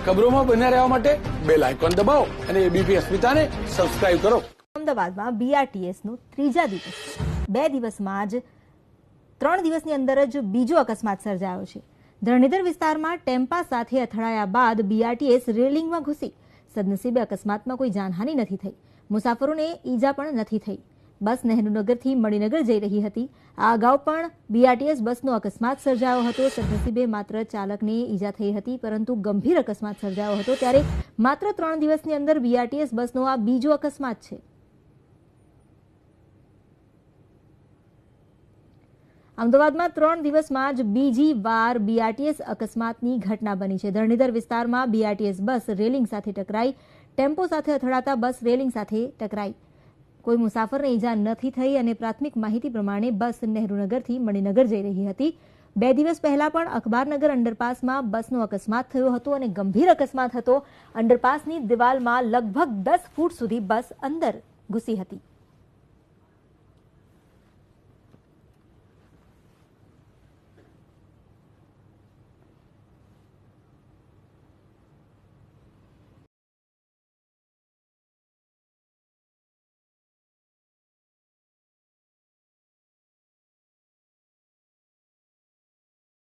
ખબરોમાં બન્યા રહેવા માટે બેલ આઇકોન દબાવો અને એબીપી અસ્મિતાને સબસ્ક્રાઇબ કરો. અમદાવાદમાં બીઆરટીએસનો ત્રીજા દિવસ 2 દિવસમાં જ 3 દિવસની અંદર જ બીજો અકસ્માત સર્જાયો છે. ધરણીધર વિસ્તારમાં ટેમ્પા સાથે અથડાયા બાદ બીઆરટીએસ રેલિંગમાં ઘૂસી. સદનસીબે અકસ્માતમાં કોઈ જાનહાનિ નથી થઈ. મુસાફરોને ઈજા પણ નથી થઈ. બસ નહેરુનગરથી મણિનગર જઈ રહી હતી. આ અગાઉ પણ બીઆરટીએસ બસનો અકસ્માત સર્જાયો હતો. સદનસીબે માત્ર ચાલકને ઈજા થઈ હતી, પરંતુ ગંભીર અકસ્માત સર્જાયો હતો. ત્યારે માત્ર 3 દિવસની અંદર બીઆરટીએસ બસનો આ બીજો અકસ્માત છે. અમદાવાદમાં 3 દિવસમાં જ બીજી વાર બીઆરટીએસ અકસ્માતની ઘટના બની છે. ધરણીધર વિસ્તારમાં બીઆરટીએસ બસ રેલિંગ સાથે ટકરાઈ. ટેમ્પો સાથે અથડાતા બસ રેલિંગ સાથે ટકરાઈ. કોઈ મુસાફરને ઈજા નથી થઈ અને પ્રાથમિક માહિતી પ્રમાણે બસ નહેરુનગરથી મણિનગર જઈ રહી હતી. 2 દિવસ પહેલા પણ અખબારનગર અંડરપાસમાં બસનો અકસ્માત થયો હતો અને ગંભીર અકસ્માત હતો. અંડરપાસની દિવાલમાં લગભગ 10 ફૂટ સુધી બસ અંદર ઘૂસી હતી.